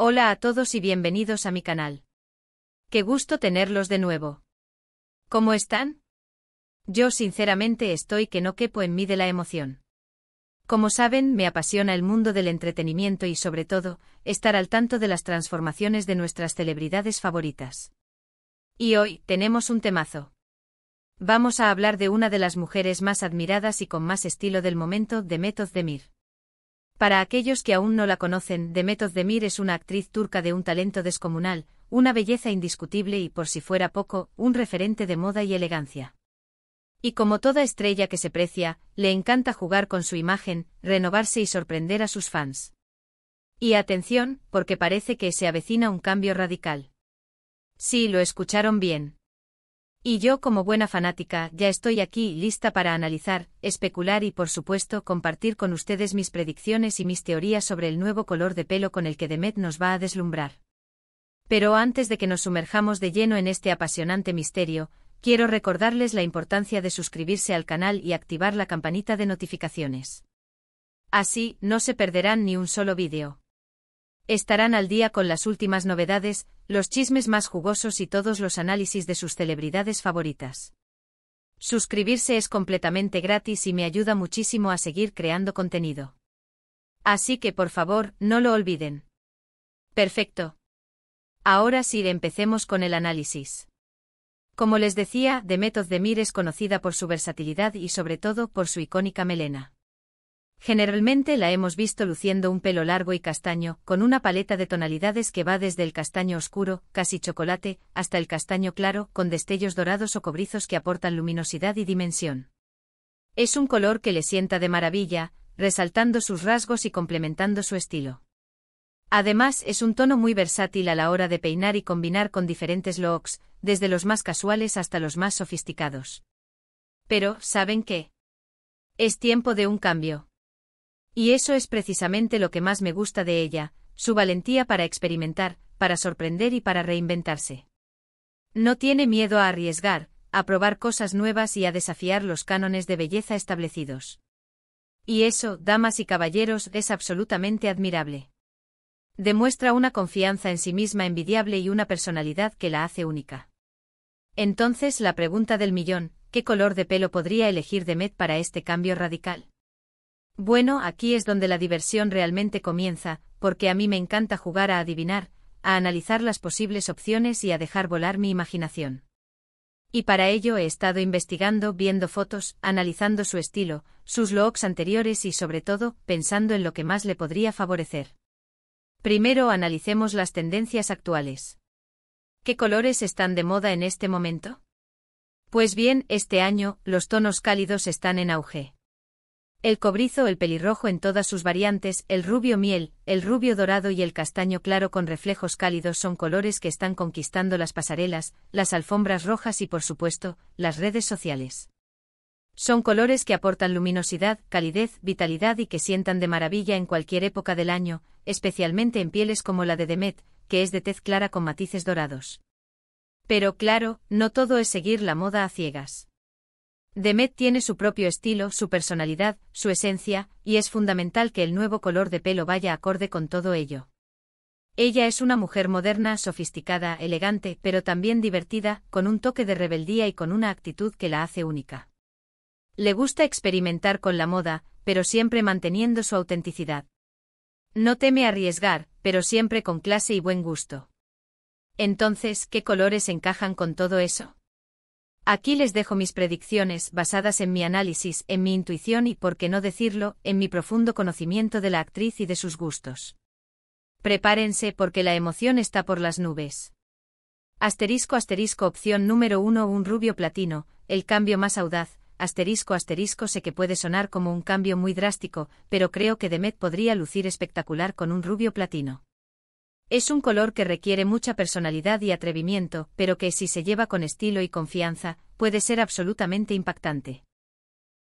Hola a todos y bienvenidos a mi canal. Qué gusto tenerlos de nuevo. ¿Cómo están? Yo sinceramente estoy que no quepo en mí de la emoción. Como saben, me apasiona el mundo del entretenimiento y sobre todo, estar al tanto de las transformaciones de nuestras celebridades favoritas. Y hoy, tenemos un temazo. Vamos a hablar de una de las mujeres más admiradas y con más estilo del momento, Demet Özdemir. Para aquellos que aún no la conocen, Demet Özdemir es una actriz turca de un talento descomunal, una belleza indiscutible y, por si fuera poco, un referente de moda y elegancia. Y como toda estrella que se precia, le encanta jugar con su imagen, renovarse y sorprender a sus fans. Y atención, porque parece que se avecina un cambio radical. Sí, lo escucharon bien. Y yo, como buena fanática, ya estoy aquí lista para analizar, especular y por supuesto compartir con ustedes mis predicciones y mis teorías sobre el nuevo color de pelo con el que Demet nos va a deslumbrar. Pero antes de que nos sumerjamos de lleno en este apasionante misterio, quiero recordarles la importancia de suscribirse al canal y activar la campanita de notificaciones. Así, no se perderán ni un solo vídeo. Estarán al día con las últimas novedades, los chismes más jugosos y todos los análisis de sus celebridades favoritas. Suscribirse es completamente gratis y me ayuda muchísimo a seguir creando contenido. Así que por favor, no lo olviden. Perfecto. Ahora sí, empecemos con el análisis. Como les decía, Demet Özdemir es conocida por su versatilidad y sobre todo por su icónica melena. Generalmente la hemos visto luciendo un pelo largo y castaño, con una paleta de tonalidades que va desde el castaño oscuro, casi chocolate, hasta el castaño claro, con destellos dorados o cobrizos que aportan luminosidad y dimensión. Es un color que le sienta de maravilla, resaltando sus rasgos y complementando su estilo. Además, es un tono muy versátil a la hora de peinar y combinar con diferentes looks, desde los más casuales hasta los más sofisticados. Pero, ¿saben qué? Es tiempo de un cambio. Y eso es precisamente lo que más me gusta de ella, su valentía para experimentar, para sorprender y para reinventarse. No tiene miedo a arriesgar, a probar cosas nuevas y a desafiar los cánones de belleza establecidos. Y eso, damas y caballeros, es absolutamente admirable. Demuestra una confianza en sí misma envidiable y una personalidad que la hace única. Entonces la pregunta del millón, ¿qué color de pelo podría elegir Demet para este cambio radical? Bueno, aquí es donde la diversión realmente comienza, porque a mí me encanta jugar a adivinar, a analizar las posibles opciones y a dejar volar mi imaginación. Y para ello he estado investigando, viendo fotos, analizando su estilo, sus looks anteriores y sobre todo, pensando en lo que más le podría favorecer. Primero analicemos las tendencias actuales. ¿Qué colores están de moda en este momento? Pues bien, este año, los tonos cálidos están en auge. El cobrizo, el pelirrojo en todas sus variantes, el rubio miel, el rubio dorado y el castaño claro con reflejos cálidos son colores que están conquistando las pasarelas, las alfombras rojas y por supuesto, las redes sociales. Son colores que aportan luminosidad, calidez, vitalidad y que sientan de maravilla en cualquier época del año, especialmente en pieles como la de Demet, que es de tez clara con matices dorados. Pero claro, no todo es seguir la moda a ciegas. Demet tiene su propio estilo, su personalidad, su esencia, y es fundamental que el nuevo color de pelo vaya acorde con todo ello. Ella es una mujer moderna, sofisticada, elegante, pero también divertida, con un toque de rebeldía y con una actitud que la hace única. Le gusta experimentar con la moda, pero siempre manteniendo su autenticidad. No teme arriesgar, pero siempre con clase y buen gusto. Entonces, ¿qué colores encajan con todo eso? Aquí les dejo mis predicciones basadas en mi análisis, en mi intuición y, por qué no decirlo, en mi profundo conocimiento de la actriz y de sus gustos. Prepárense porque la emoción está por las nubes. Asterisco asterisco opción número 1 un rubio platino, el cambio más audaz, asterisco asterisco sé que puede sonar como un cambio muy drástico, pero creo que Demet podría lucir espectacular con un rubio platino. Es un color que requiere mucha personalidad y atrevimiento, pero que si se lleva con estilo y confianza, puede ser absolutamente impactante.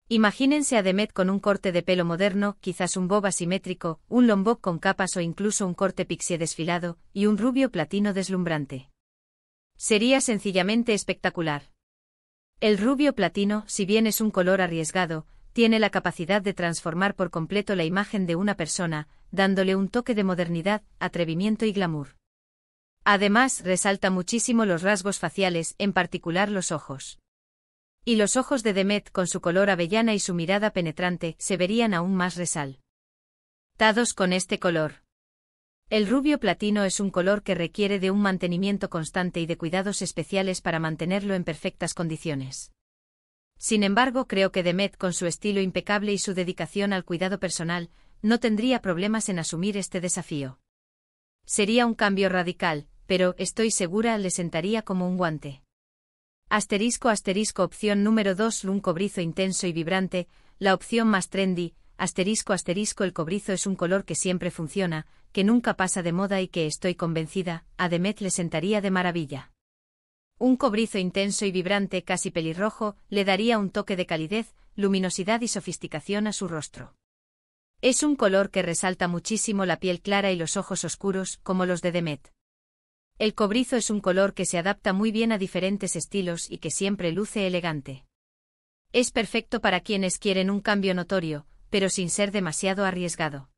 Imagínense a Demet con un corte de pelo moderno, quizás un bob asimétrico, un lombok con capas o incluso un corte pixie desfilado, y un rubio platino deslumbrante. Sería sencillamente espectacular. El rubio platino, si bien es un color arriesgado, tiene la capacidad de transformar por completo la imagen de una persona, dándole un toque de modernidad, atrevimiento y glamour. Además, resalta muchísimo los rasgos faciales, en particular los ojos. Y los ojos de Demet, con su color avellana y su mirada penetrante, se verían aún más resaltados con este color. El rubio platino es un color que requiere de un mantenimiento constante y de cuidados especiales para mantenerlo en perfectas condiciones. Sin embargo, creo que Demet, con su estilo impecable y su dedicación al cuidado personal, no tendría problemas en asumir este desafío. Sería un cambio radical, pero, estoy segura, le sentaría como un guante. Opción número 2. Un cobrizo intenso y vibrante, la opción más trendy. El cobrizo es un color que siempre funciona, que nunca pasa de moda y que, estoy convencida, a Demet le sentaría de maravilla. Un cobrizo intenso y vibrante, casi pelirrojo, le daría un toque de calidez, luminosidad y sofisticación a su rostro. Es un color que resalta muchísimo la piel clara y los ojos oscuros, como los de Demet. El cobrizo es un color que se adapta muy bien a diferentes estilos y que siempre luce elegante. Es perfecto para quienes quieren un cambio notorio, pero sin ser demasiado arriesgado.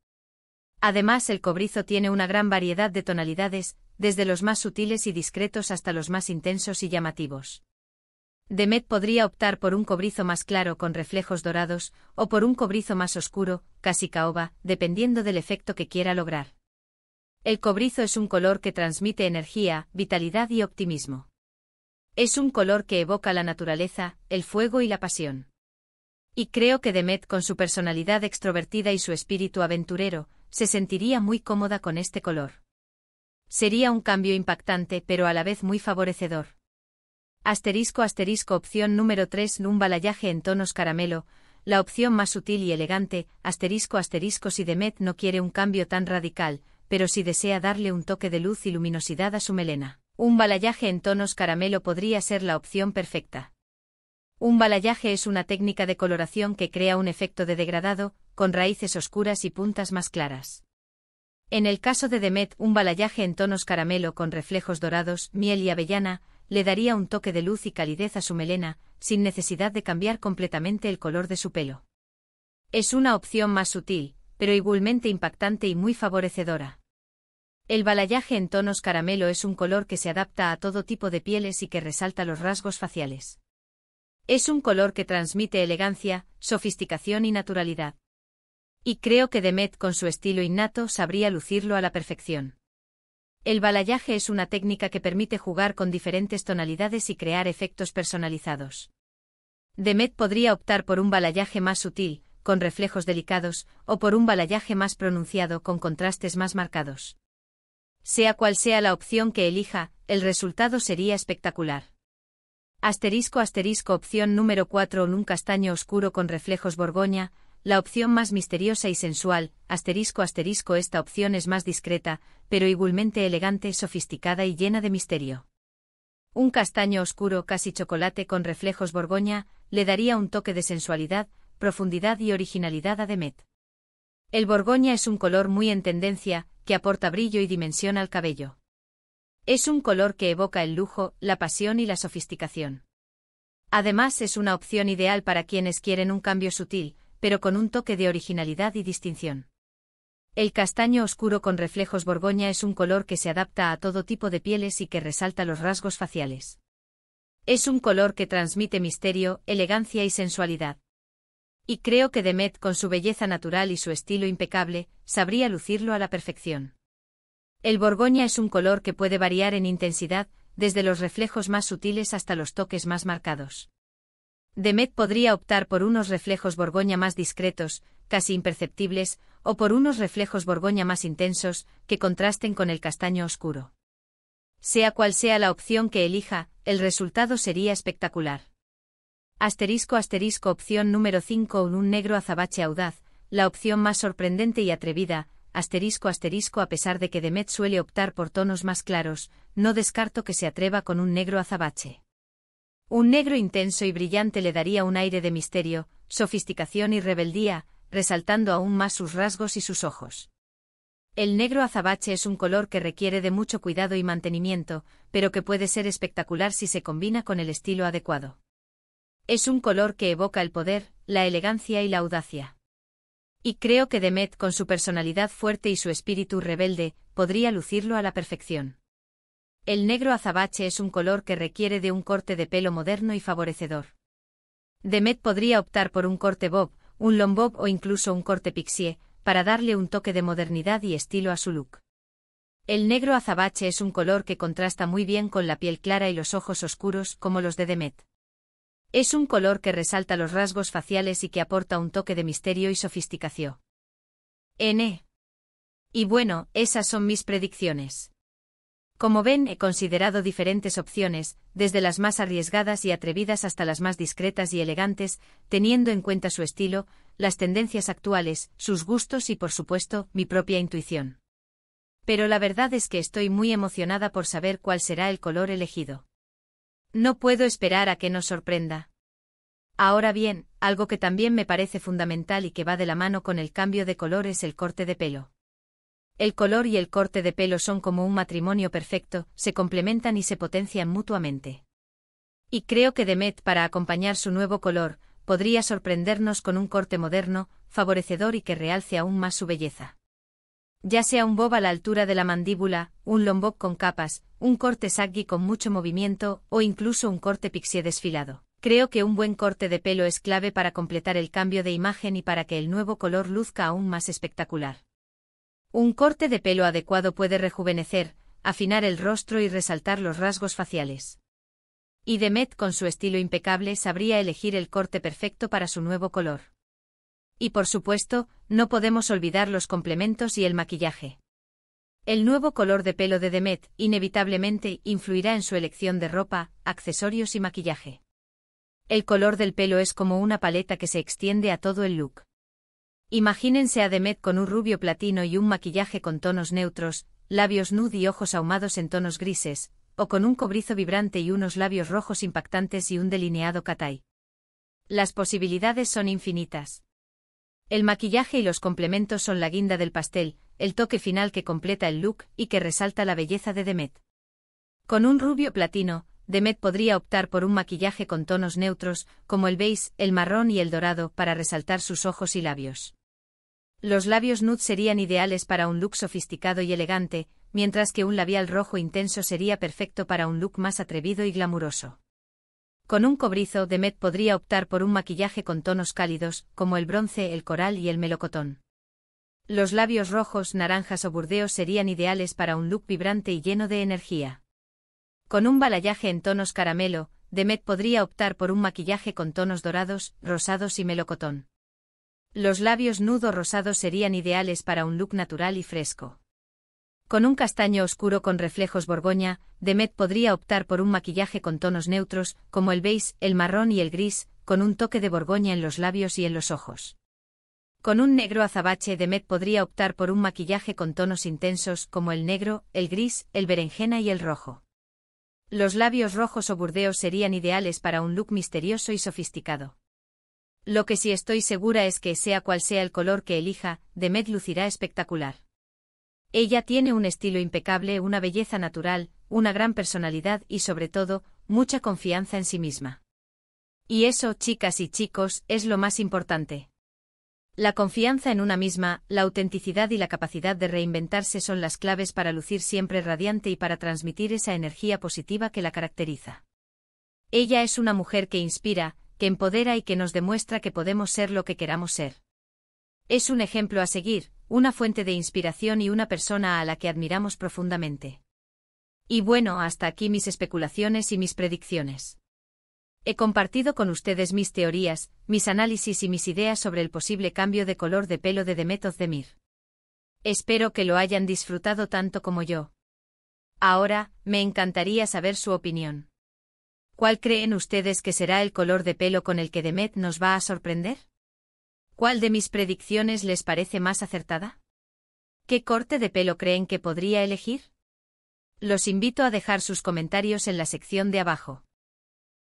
Además, el cobrizo tiene una gran variedad de tonalidades, desde los más sutiles y discretos hasta los más intensos y llamativos. Demet podría optar por un cobrizo más claro con reflejos dorados, o por un cobrizo más oscuro, casi caoba, dependiendo del efecto que quiera lograr. El cobrizo es un color que transmite energía, vitalidad y optimismo. Es un color que evoca la naturaleza, el fuego y la pasión. Y creo que Demet, con su personalidad extrovertida y su espíritu aventurero, se sentiría muy cómoda con este color. Sería un cambio impactante pero a la vez muy favorecedor. Opción número 3. Un balayage en tonos caramelo, la opción más sutil y elegante. Si Demet no quiere un cambio tan radical, pero si desea darle un toque de luz y luminosidad a su melena, un balayage en tonos caramelo podría ser la opción perfecta. Un balayage es una técnica de coloración que crea un efecto de degradado, con raíces oscuras y puntas más claras. En el caso de Demet, un balayage en tonos caramelo con reflejos dorados, miel y avellana, le daría un toque de luz y calidez a su melena, sin necesidad de cambiar completamente el color de su pelo. Es una opción más sutil, pero igualmente impactante y muy favorecedora. El balayage en tonos caramelo es un color que se adapta a todo tipo de pieles y que resalta los rasgos faciales. Es un color que transmite elegancia, sofisticación y naturalidad. Y creo que Demet, con su estilo innato, sabría lucirlo a la perfección. El balayage es una técnica que permite jugar con diferentes tonalidades y crear efectos personalizados. Demet podría optar por un balayage más sutil, con reflejos delicados, o por un balayage más pronunciado con contrastes más marcados. Sea cual sea la opción que elija, el resultado sería espectacular. Opción número 4. Un castaño oscuro con reflejos borgoña, la opción más misteriosa y sensual. Esta opción es más discreta, pero igualmente elegante, sofisticada y llena de misterio. Un castaño oscuro casi chocolate con reflejos borgoña, le daría un toque de sensualidad, profundidad y originalidad a Demet. El borgoña es un color muy en tendencia, que aporta brillo y dimensión al cabello. Es un color que evoca el lujo, la pasión y la sofisticación. Además, es una opción ideal para quienes quieren un cambio sutil, pero con un toque de originalidad y distinción. El castaño oscuro con reflejos borgoña es un color que se adapta a todo tipo de pieles y que resalta los rasgos faciales. Es un color que transmite misterio, elegancia y sensualidad. Y creo que Demet, con su belleza natural y su estilo impecable, sabría lucirlo a la perfección. El borgoña es un color que puede variar en intensidad, desde los reflejos más sutiles hasta los toques más marcados. Demet podría optar por unos reflejos borgoña más discretos, casi imperceptibles, o por unos reflejos borgoña más intensos, que contrasten con el castaño oscuro. Sea cual sea la opción que elija, el resultado sería espectacular. Opción número 5. Un negro azabache audaz, la opción más sorprendente y atrevida. A pesar de que Demet suele optar por tonos más claros, no descarto que se atreva con un negro azabache. Un negro intenso y brillante le daría un aire de misterio, sofisticación y rebeldía, resaltando aún más sus rasgos y sus ojos. El negro azabache es un color que requiere de mucho cuidado y mantenimiento, pero que puede ser espectacular si se combina con el estilo adecuado. Es un color que evoca el poder, la elegancia y la audacia. Y creo que Demet, con su personalidad fuerte y su espíritu rebelde, podría lucirlo a la perfección. El negro azabache es un color que requiere de un corte de pelo moderno y favorecedor. Demet podría optar por un corte bob, un long bob o incluso un corte pixie, para darle un toque de modernidad y estilo a su look. El negro azabache es un color que contrasta muy bien con la piel clara y los ojos oscuros como los de Demet. Es un color que resalta los rasgos faciales y que aporta un toque de misterio y sofisticación. Y bueno, esas son mis predicciones. Como ven, he considerado diferentes opciones, desde las más arriesgadas y atrevidas hasta las más discretas y elegantes, teniendo en cuenta su estilo, las tendencias actuales, sus gustos y, por supuesto, mi propia intuición. Pero la verdad es que estoy muy emocionada por saber cuál será el color elegido. No puedo esperar a que nos sorprenda. Ahora bien, algo que también me parece fundamental y que va de la mano con el cambio de color es el corte de pelo. El color y el corte de pelo son como un matrimonio perfecto, se complementan y se potencian mutuamente. Y creo que Demet, para acompañar su nuevo color, podría sorprendernos con un corte moderno, favorecedor y que realce aún más su belleza. Ya sea un bob a la altura de la mandíbula, un long bob con capas, un corte saggy con mucho movimiento o incluso un corte pixie desfilado. Creo que un buen corte de pelo es clave para completar el cambio de imagen y para que el nuevo color luzca aún más espectacular. Un corte de pelo adecuado puede rejuvenecer, afinar el rostro y resaltar los rasgos faciales. Y Demet, con su estilo impecable, sabría elegir el corte perfecto para su nuevo color. Y por supuesto, no podemos olvidar los complementos y el maquillaje. El nuevo color de pelo de Demet, inevitablemente, influirá en su elección de ropa, accesorios y maquillaje. El color del pelo es como una paleta que se extiende a todo el look. Imagínense a Demet con un rubio platino y un maquillaje con tonos neutros, labios nude y ojos ahumados en tonos grises, o con un cobrizo vibrante y unos labios rojos impactantes y un delineado cat eye. Las posibilidades son infinitas. El maquillaje y los complementos son la guinda del pastel, el toque final que completa el look y que resalta la belleza de Demet. Con un rubio platino, Demet podría optar por un maquillaje con tonos neutros, como el beige, el marrón y el dorado, para resaltar sus ojos y labios. Los labios nude serían ideales para un look sofisticado y elegante, mientras que un labial rojo intenso sería perfecto para un look más atrevido y glamuroso. Con un cobrizo, Demet podría optar por un maquillaje con tonos cálidos, como el bronce, el coral y el melocotón. Los labios rojos, naranjas o burdeos serían ideales para un look vibrante y lleno de energía. Con un balayage en tonos caramelo, Demet podría optar por un maquillaje con tonos dorados, rosados y melocotón. Los labios nude o rosados serían ideales para un look natural y fresco. Con un castaño oscuro con reflejos borgoña, Demet podría optar por un maquillaje con tonos neutros, como el beige, el marrón y el gris, con un toque de borgoña en los labios y en los ojos. Con un negro azabache, Demet podría optar por un maquillaje con tonos intensos, como el negro, el gris, el berenjena y el rojo. Los labios rojos o burdeos serían ideales para un look misterioso y sofisticado. Lo que sí estoy segura es que, sea cual sea el color que elija, Demet lucirá espectacular. Ella tiene un estilo impecable, una belleza natural, una gran personalidad y, sobre todo, mucha confianza en sí misma. Y eso, chicas y chicos, es lo más importante. La confianza en una misma, la autenticidad y la capacidad de reinventarse son las claves para lucir siempre radiante y para transmitir esa energía positiva que la caracteriza. Ella es una mujer que inspira, que empodera y que nos demuestra que podemos ser lo que queramos ser. Es un ejemplo a seguir, una fuente de inspiración y una persona a la que admiramos profundamente. Y bueno, hasta aquí mis especulaciones y mis predicciones. He compartido con ustedes mis teorías, mis análisis y mis ideas sobre el posible cambio de color de pelo de Demet Özdemir. Espero que lo hayan disfrutado tanto como yo. Ahora, me encantaría saber su opinión. ¿Cuál creen ustedes que será el color de pelo con el que Demet nos va a sorprender? ¿Cuál de mis predicciones les parece más acertada? ¿Qué corte de pelo creen que podría elegir? Los invito a dejar sus comentarios en la sección de abajo.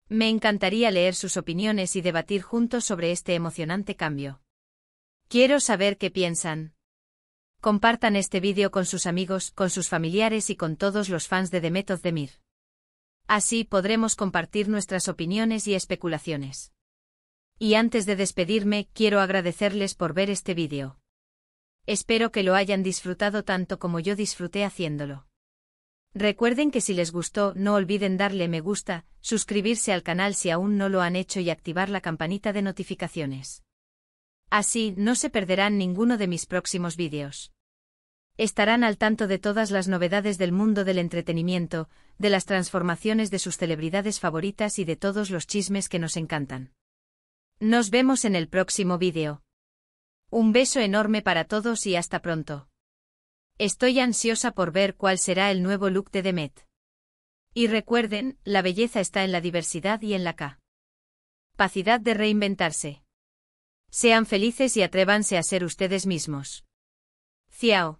Me encantaría leer sus opiniones y debatir juntos sobre este emocionante cambio. Quiero saber qué piensan. Compartan este vídeo con sus amigos, con sus familiares y con todos los fans de Demet Özdemir. Así podremos compartir nuestras opiniones y especulaciones. Y antes de despedirme, quiero agradecerles por ver este vídeo. Espero que lo hayan disfrutado tanto como yo disfruté haciéndolo. Recuerden que si les gustó, no olviden darle me gusta, suscribirse al canal si aún no lo han hecho y activar la campanita de notificaciones. Así, no se perderán ninguno de mis próximos vídeos. Estarán al tanto de todas las novedades del mundo del entretenimiento, de las transformaciones de sus celebridades favoritas y de todos los chismes que nos encantan. Nos vemos en el próximo vídeo. Un beso enorme para todos y hasta pronto. Estoy ansiosa por ver cuál será el nuevo look de Demet. Y recuerden, la belleza está en la diversidad y en la capacidad de reinventarse. Sean felices y atrévanse a ser ustedes mismos. Ciao.